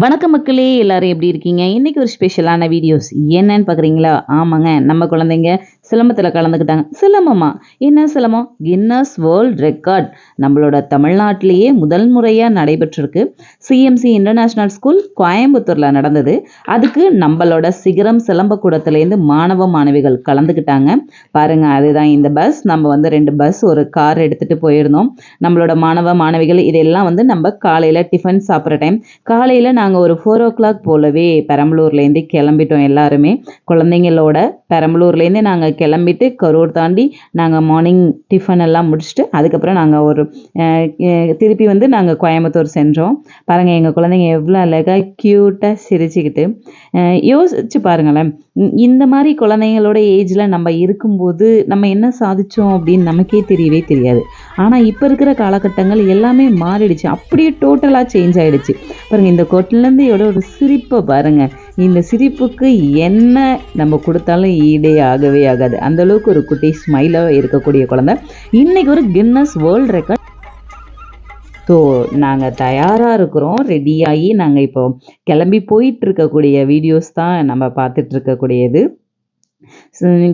வணக்கம் மக்களே, எல்லாரும் எப்படி இருக்கீங்க? இன்னைக்கு ஒரு ஸ்பெஷலான வீடியோஸ் என்னன்னு பார்க்குறீங்களா? ஆமாங்க, நம்ம குழந்தைங்க சிலம்பத்தில் கலந்துக்கிட்டாங்க. சிலம்பமா? என்ன சிலம்பம்? கின்னஸ் வேர்ல்ட் ரெக்கார்ட் நம்மளோட தமிழ்நாட்டிலேயே முதல் முறையாக நடைபெற்றிருக்கு. சிஎம்சி இன்டர்நேஷ்னல் ஸ்கூல் கோயம்புத்தூரில் நடந்தது. அதுக்கு நம்மளோட சிகரம் சிலம்பக்கூடத்துலேருந்து மாணவ மாணவிகள் கலந்துக்கிட்டாங்க. பாருங்க, அதுதான் இந்த பஸ். நம்ம வந்து 2 பஸ் ஒரு கார் எடுத்துகிட்டு போயிருந்தோம். நம்மளோட மாணவ மாணவிகள் இதெல்லாம் வந்து நம்ம காலையில் டிஃபன் சாப்பிட்ற டைம் காலையில் நாங்கள் ஒரு 4 o'clock போலவே பெரம்பலூர்லேருந்து கிளம்பிட்டோம். எல்லாருமே குழந்தைங்களோட பெரம்பலூர்லேருந்து நாங்கள் கிளம்பிட்டு கரூர் தாண்டி நாங்கள் மார்னிங் டிஃபன் எல்லாம் முடிச்சுட்டு அதுக்கப்புறம் நாங்கள் ஒரு திருப்பி வந்து நாங்கள் கோயம்புத்தூர் சென்றோம். பாருங்கள், எங்கள் குழந்தைங்க எவ்வளோ அழகாக க்யூட்டாக சிரிச்சுக்கிட்டு யோசிச்சு பாருங்களேன். இந்த மாதிரி குழந்தைங்களோட ஏஜில் நம்ம இருக்கும்போது நம்ம என்ன சாதித்தோம் அப்படின்னு நமக்கே தெரியவே தெரியாது. ஆனால் இப்போ இருக்கிற காலகட்டங்கள் எல்லாமே மாறிடுச்சு. அப்படியே டோட்டலாக சேஞ்ச் ஆகிடுச்சு. பாருங்கள், இந்த கொட்டிலேருந்து எவ்வளோ ஒரு சிரிப்பை பாருங்கள். இந்த சிரிப்புக்கு என்ன நம்ம கொடுத்தாலும் ஈடே ஆகவே ஆகாது. அந்தளவுக்கு ஒரு குட்டி ஸ்மைலாக இருக்கக்கூடிய குழந்தை இன்றைக்கி ஒரு கின்னஸ் வேர்ல்ட் ரெக்கார்ட். ஸோ நாங்கள் தயாராக இருக்கிறோம், ரெடியாகி நாங்கள் இப்போ கிளம்பி போயிட்டுருக்கக்கூடிய வீடியோஸ் தான் நம்ம பார்த்துட்ருக்கக்கூடியது.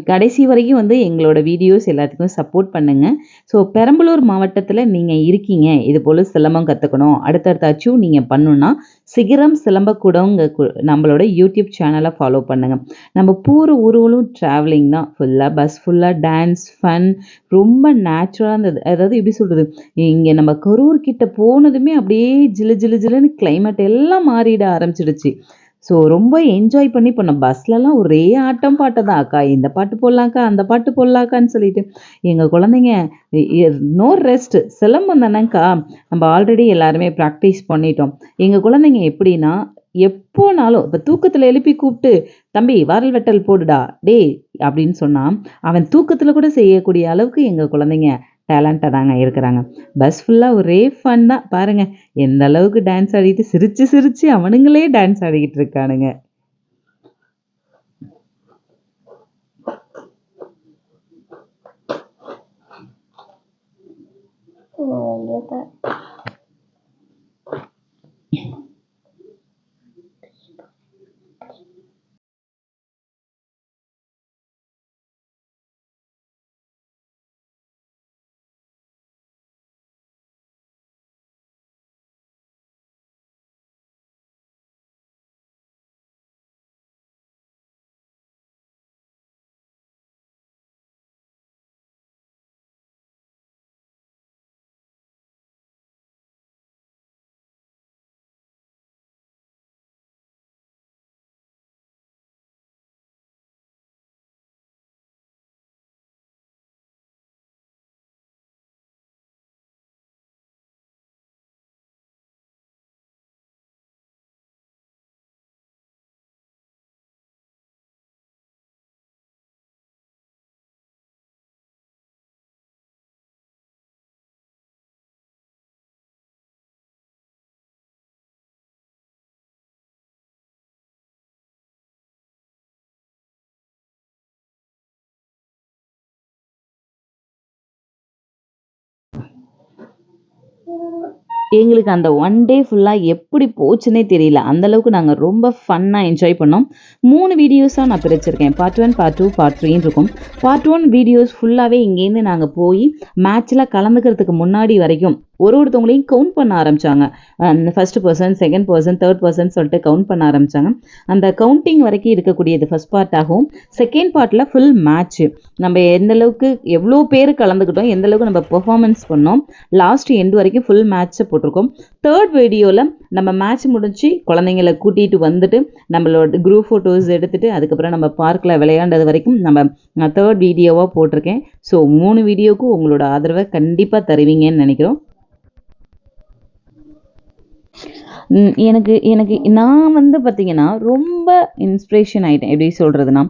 கடைசி வரைக்கும் வந்து எங்களோட வீடியோஸ் எல்லாத்துக்கும் சப்போர்ட் பண்ணுங்கள். ஸோ பெரம்பலூர் மாவட்டத்தில் நீங்கள் இருக்கீங்க, இது போல் சிலம்பம் கற்றுக்கணும், அடுத்தடுத்த அச்சீவ் நீங்கள் பண்ணணுன்னா சிகரம் சிலம்பக்கூடங்க நம்மளோட யூடியூப் சேனலை ஃபாலோ பண்ணுங்கள். நம்ம போகிற ஊர்களும் ட்ராவலிங் தான், ஃபுல்லாக பஸ் ஃபுல்லாக டான்ஸ் ஃபன், ரொம்ப நேச்சுரலாக இருந்தது. அதாவது எப்படி சொல்கிறது, இங்கே நம்ம கரூர் கிட்ட போனதுமே அப்படியே ஜிலு ஜிலு ஜிலுன்னு கிளைமேட் எல்லாம் மாறிட ஆரம்பிச்சிடுச்சு. ஸோ ரொம்ப என்ஜாய் பண்ணி பண்ணோம். பஸ்லலாம் ஒரே ஆட்டம் பாட்டு தான். அக்கா இந்த பாட்டு போடலாக்கா, அந்த பாட்டு போடலாக்கான்னு சொல்லிட்டு எங்கள் குழந்தைங்க நோ ரெஸ்ட். சிலம்பம் தானேக்கா, நம்ம ஆல்ரெடி எல்லாருமே ப்ராக்டிஸ் பண்ணிட்டோம். எங்கள் குழந்தைங்க எப்படின்னா, எப்போனாலும் இப்போ தூக்கத்தில் எழுப்பி கூப்பிட்டு தம்பி வாரல் வெட்டல் போடுடா டே அப்படின்னு சொன்னால் அவன் தூக்கத்தில் கூட செய்யக்கூடிய அளவுக்கு எங்கள் குழந்தைங்க டேலண்ட்டாக தாங்க இருக்கிறாங்க. பஸ் ஃபுல்லாக ஒரே ஃபன் தான். பாருங்கள், எந்த அளவுக்கு டான்ஸ் ஆடிட்டு சிரித்து சிரித்து அவனுங்களே டான்ஸ் ஆடிக்கிட்டு இருக்கானுங்க. எங்களுக்கு அந்த ஒன் டே ஃபுல்லாக எப்படி போச்சுன்னே தெரியல. அந்தளவுக்கு நாங்கள் ரொம்ப ஃபன்னாக என்ஜாய் பண்ணோம். 3 வீடியோஸாக நான் பிரிச்சிருக்கேன். பார்ட் 1, பார்ட் 2, பார்ட் 3 இருக்கும். பார்ட் 1 வீடியோஸ் ஃபுல்லாகவே இங்கேருந்து நாங்கள் போய் மேட்ச்சில் கலந்துக்கிறதுக்கு முன்னாடி வரைக்கும் ஒருத்தவங்களையும் கவுண்ட் பண்ண ஆரம்பித்தாங்க. First person, second person, third person சொல்லிட்டு கவுண்ட் பண்ண ஆரம்பித்தாங்க. அந்த கவுண்டிங் வரைக்கும் இருக்கக்கூடியது ஃபஸ்ட் பார்ட்டாகவும், செகண்ட் பார்ட்டில் ஃபுல் மேட்ச்சு நம்ம எந்தளவுக்கு எவ்வளோ பேர் கலந்துக்கிட்டோம், எந்தளவுக்கு நம்ம பெர்ஃபார்மன்ஸ் பண்ணோம், லாஸ்ட் எண்டு வரைக்கும் ஃபுல் மேட்ச்சை போட்டிருக்கோம். தேர்ட் வீடியோவில் நம்ம மேட்ச் முடிஞ்சு குழந்தைங்களை கூட்டிகிட்டு வந்துட்டு நம்மளோட குரூப் ஃபோட்டோஸ் எடுத்துகிட்டு அதுக்கப்புறம் நம்ம பார்க்கில் விளையாண்டது வரைக்கும் நம்ம தேர்ட் வீடியோவாக போட்டிருக்கேன். ஸோ 3 வீடியோவுக்கும் உங்களோட ஆதரவை கண்டிப்பாக தருவீங்கன்னு நினைக்கிறோம். எனக்கு எனக்கு நான் வந்து பார்த்தீங்கன்னா ரொம்ப இன்ஸ்பிரேஷன் ஆகிட்டேன். எப்படி சொல்கிறதுனா,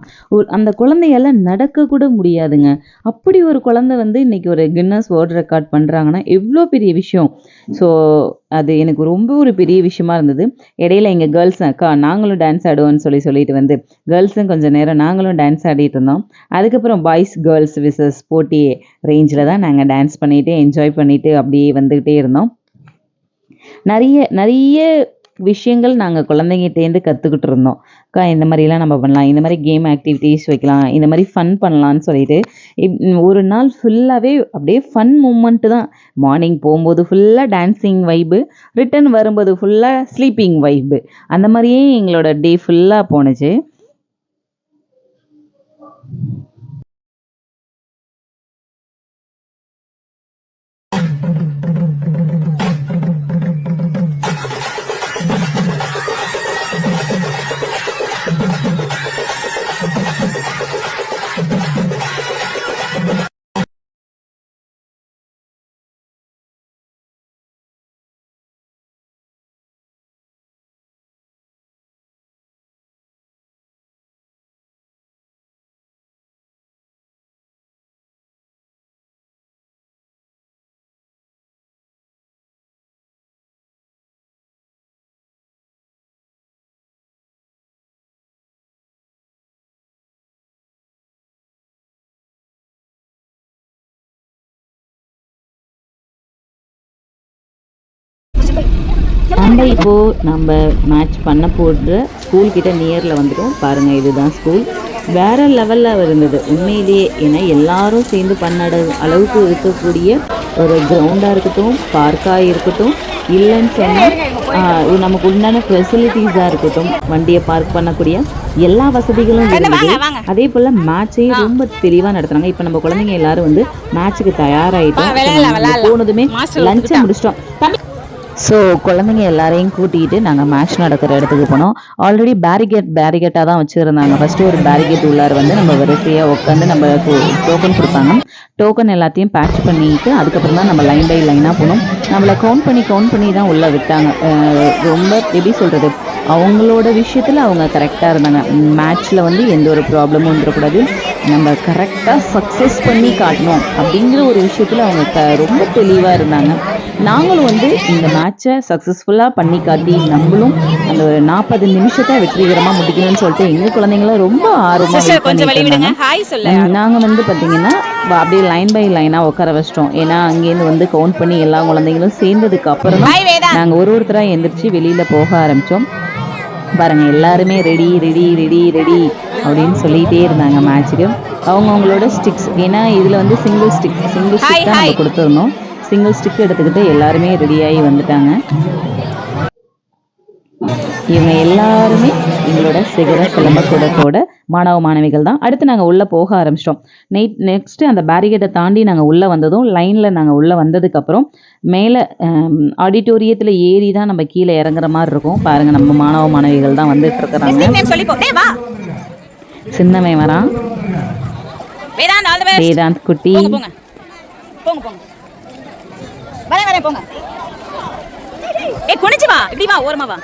அந்த குழந்தையால் நடக்கக்கூட முடியாதுங்க. அப்படி ஒரு குழந்தை வந்து இன்றைக்கி ஒரு கின்னஸ் வேர்ல்ட் ரெக்கார்ட் பண்ணுறாங்கன்னா எவ்வளோ பெரிய விஷயம். ஸோ அது எனக்கு ரொம்ப ஒரு பெரிய விஷயமா இருந்தது. இடையில எங்கள் கேர்ள்ஸ் அக்கா நாங்களும் டான்ஸ் ஆடுவோம்னு சொல்லிட்டு வந்து கேர்ள்ஸும் கொஞ்சம் நேரம் நாங்களும் டான்ஸ் ஆடிட்டு இருந்தோம். அதுக்கப்புறம் பாய்ஸ் கேர்ள்ஸ் விசஸ் போட்டி ரேஞ்சில் தான் நாங்கள் டான்ஸ் பண்ணிவிட்டு என்ஜாய் பண்ணிவிட்டு அப்படியே வந்துக்கிட்டே இருந்தோம். நிறைய விஷயங்கள் நாங்கள் குழந்தைங்கிட்டேருந்து கற்றுக்கிட்டு இருந்தோம். அக்கா இந்த மாதிரிலாம் நம்ம பண்ணலாம், இந்த மாதிரி கேம் ஆக்டிவிட்டீஸ் வைக்கலாம், இந்த மாதிரி ஃபன் பண்ணலான்னு சொல்லிட்டு ஒரு நாள் ஃபுல்லாகவே அப்படியே ஃபன் மூமெண்ட்டு தான். மார்னிங் போகும்போது ஃபுல்லாக டான்ஸிங் வைப்பு, ரிட்டர்ன் வரும்போது ஃபுல்லாக ஸ்லீப்பிங் வைப்பு. அந்த மாதிரியே எங்களோட டே ஃபுல்லாக போணுச்சு. நம்ம இப்போது நம்ம மேட்ச் பண்ண போடுற ஸ்கூல் கிட்ட நியரில் வந்துட்டோம். பாருங்கள், இதுதான் ஸ்கூல். வேறு லெவலில் இருந்தது உண்மையிலேயே. ஏன்னா எல்லாரும் சேர்ந்து பண்ண அளவுக்கு இருக்கக்கூடிய ஒரு கிரவுண்டாக இருக்கட்டும், பார்க்காக இருக்கட்டும், இல்லைன்னு சொன்னால் நமக்கு உண்டான ஃபெசிலிட்டிஸாக இருக்கட்டும், வண்டியை பார்க் பண்ணக்கூடிய எல்லா வசதிகளும் இருந்தது. அதே போல் மேட்சையும் ரொம்ப தெளிவாக நடத்துனாங்க. இப்போ நம்ம குழந்தைங்க எல்லாரும் வந்து மேட்ச்சுக்கு தயாராகிட்டோம். போனதுமே லஞ்சை முடிச்சிட்டோம். ஸோ குழந்தைங்க எல்லாரையும் கூட்டிகிட்டு நாங்கள் மேட்ச் நடக்கிற இடத்துக்கு போனோம். ஆல்ரெடி பேரிகேட்டாக தான் வச்சுருந்தாங்க. ஃபஸ்ட்டு ஒரு பேரிகேட் உள்ளார் வந்து நம்ம வரிசையாக உட்காந்து நம்ம டோக்கன் கொடுப்பாங்க. டோக்கன் எல்லாத்தையும் பேட்ச் பண்ணிட்டு அதுக்கப்புறம் தான் நம்ம லைன் பை லைனாக போனோம். நம்மளை கவுண்ட் பண்ணி தான் உள்ளே விட்டாங்க. ரொம்ப எப்படி சொல்கிறது, அவங்களோட விஷயத்தில் அவங்க கரெக்டாக இருந்தாங்க. மேட்ச்சில் வந்து எந்த ஒரு ப்ராப்ளமும் வந்துடக்கூடாது, நம்ம கரெக்டாக சக்ஸஸ் பண்ணி காட்டணும் அப்படிங்கிற ஒரு விஷயத்தில் அவங்க ரொம்ப தெளிவாக இருந்தாங்க. நாங்களும் வந்து இந்த மேட்சை சக்ஸஸ்ஃபுல்லாக பண்ணி காட்டி நம்மளும் அந்த ஒரு 40 நிமிஷத்தை வெற்றிகரமாக முடிக்கணும்னு சொல்லிட்டு எங்கள் குழந்தைங்களும் ரொம்ப ஆர்வமாக பண்ணிட்டாங்க. நாங்கள் வந்து பார்த்திங்கன்னா அப்படியே லைன் பை லைனாக உட்கார வச்சிட்டோம். ஏன்னா அங்கேருந்து வந்து கவுண்ட் பண்ணி எல்லா குழந்தைங்களும் சேர்ந்ததுக்கு அப்புறம் தான் நாங்கள் ஒருத்தராக எந்திரிச்சு வெளியில் போக ஆரம்பித்தோம். பாருங்கள், எல்லாருமே ரெடி ரெடி ரெடி ரெடி அப்படின்னு சொல்லிகிட்டே இருந்தாங்க மேட்ச்சுக்கு. அவங்களோட ஸ்டிக்ஸ், ஏன்னா இதில் வந்து சிங்கிள் ஸ்டிக் தான் நம்ம கொடுத்துருந்தோம். சிங்கிள் ஸ்டிக் எடுத்துக்கிட்டு எல்லாருமே ரெடியாகி வந்துட்டாங்க. இவங்க எல்லாருமே எங்களோட சிகர சிலம்பக்கூடத்தோட மாணவிகள் தான். அடுத்து நாங்கள் உள்ளே போக ஆரம்பிச்சிட்டோம். நெக்ஸ்ட்டு அந்த பேரிகேட்டை தாண்டி நாங்கள் உள்ளே வந்ததும் லைனில் நாங்கள் உள்ளே வந்ததுக்கப்புறம் மேலே ஆடிட்டோரியத்தில் ஏறி தான் நம்ம கீழே இறங்குற மாதிரி இருக்கும். பாருங்கள், நம்ம மாணவிகள் தான் வந்துட்டு இருக்கிறாங்க. சின்னவன் வரான், வேதாந்த் குட்டி. வரேன் போங்க. குனிச்சு வா, இப்படி வா, ஓரமா வா.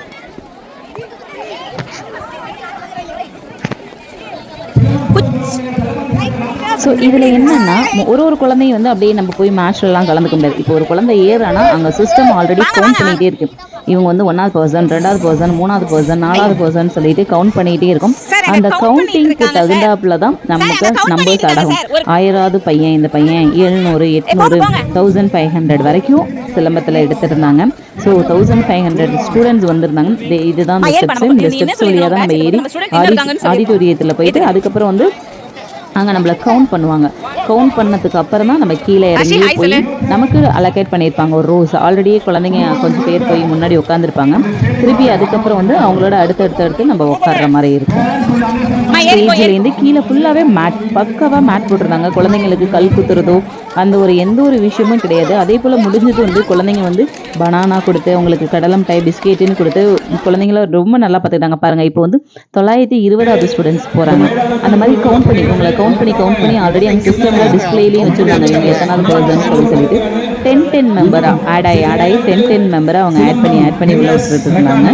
ஸோ இதில் என்னென்னா ஒரு குழந்தையும் வந்து அப்படியே நம்ம போய் மேட்ச்லாம் கலந்துக்க முடியாது. இப்போ ஒரு குழந்தை ஏறானா அங்கே சிஸ்டம் ஆல்ரெடி கவுண்ட் பண்ணிகிட்டே இருக்கு. இவங்க வந்து 1வது பர்சன், 2வது பர்சன், 3வது பர்சன், 4வது பர்சன் சொல்லிட்டு கவுண்ட் பண்ணிகிட்டே இருக்கும். அந்த கவுண்டிங்க்கு தகுந்தாப்புல தான் நமக்கு நம்பர்ஸ் ஆடாகும். 1000வது பையன், இந்த பையன் 700, 800, 1500 வரைக்கும் சிலம்பத்தில் எடுத்துருந்தாங்க. ஸோ 1500 ஸ்டூடெண்ட்ஸ் வந்திருந்தாங்க. இதுதான் இந்த ஸ்டெப்ஸ். இந்த ஸ்டெப்ஸ் வழியாக தான் நம்ம ஏறி ஆடிட்டோரியத்தில் போயிட்டு அதுக்கப்புறம் வந்து அங்கே நம்மளை கவுண்ட் பண்ணுவாங்க. கவுண்ட் பண்ணதுக்கு அப்புறம் தான் நம்ம கீழே இறங்கி போய் நமக்கு அலோகேட் பண்ணியிருப்பாங்க ஒரு ரோஸ். ஆல்ரெடியே குழந்தைங்க கொஞ்சம் பேர் போய் முன்னாடி உட்காந்துருப்பாங்க. திருப்பி அதுக்கப்புறம் வந்து அவங்களோட அடுத்தடுத்து நம்ம உட்கார்ற மாதிரி இருக்கும். ஸ்டேஜ்லேருந்து கீழே ஃபுல்லாகவே மேட், பக்காவாக மேட் போட்டிருந்தாங்க. குழந்தைங்களுக்கு கல் குத்துறதோ அந்த ஒரு எந்த ஒரு விஷயமும் கிடையாது. அதே போல் முடிஞ்சது வந்து குழந்தைங்க வந்து பனானா கொடுத்து அவங்களுக்கு கடலம் டை பிஸ்கெட்டுன்னு கொடுத்து குழந்தைங்கள ரொம்ப நல்லா பார்த்துக்கிட்டாங்க. பாருங்கள், இப்போ வந்து 920வது ஸ்டூடெண்ட்ஸ் போகிறாங்க. அந்த மாதிரி கவுண்ட் பண்ணி உங்களை கவுண்ட் பண்ணி ஆல்ரெடி அந்த சிஸ்டமில் டிஸ்பிளேலையும் வச்சுருந்தாங்க. இவங்க எத்தனாவது பர்சன் சொல்லிட்டு 10 மெம்பராக ஆட் ஆகி 10 மெம்பராக அவங்க ஆட் பண்ணி உள்ள விட்டுட்டு இருந்தாங்க.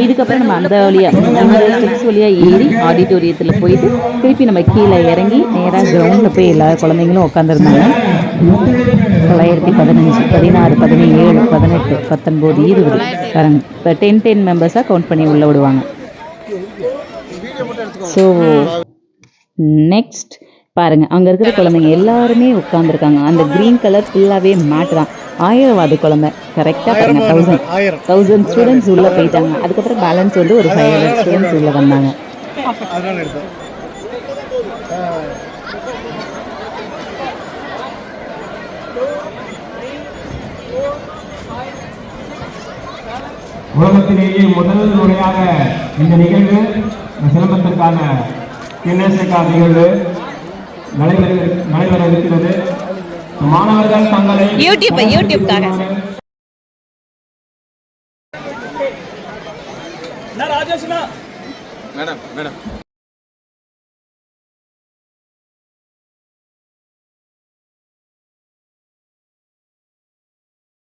இதுக்கப்புறம் நம்ம அந்த வழியாக இந்த ஸ்டெப்ஸ் வழியாக ஏறி ஆடிட்டோரியத்தில் போயிட்டு திருப்பி நம்ம கீழே இறங்கி நேராக கிரவுண்டில் போய் எல்லா குழந்தைங்களும் உட்காந்துருந்தாங்க. 915, 16, 17, 18, 19, 20 பாருங்க. இப்போ 10 மெம்பர்ஸாக கவுண்ட் பண்ணி உள்ளே விடுவாங்க. ஸோ நெக்ஸ்ட் பாருங்கள், அங்கே இருக்கிற குழந்தைங்க எல்லாருமே உட்காந்துருக்காங்க. அந்த க்ரீன் கலர் ஃபுல்லாகவே மேட் தான். 1000வது குழந்தை கரெக்டாக பாருங்க 1000 1000 ஸ்டூடெண்ட்ஸ் உள்ளே போயிட்டாங்க. அதுக்கப்புறம் பேலன்ஸ் வந்து ஒரு 500 ஸ்டூடெண்ட்ஸ் உள்ளே வந்தாங்க. அதனால எடுத்தோம். உலகத்திலேயே முதல் முறையாக இந்த நிகழ்வு சிலம்பத்திற்கான கின்னஸ் ரெக்கார்ட் நிகழ்வு நடைபெற இருக்கிறது. மாணவர்கள் தங்களை யூடியூப்காக மேடம்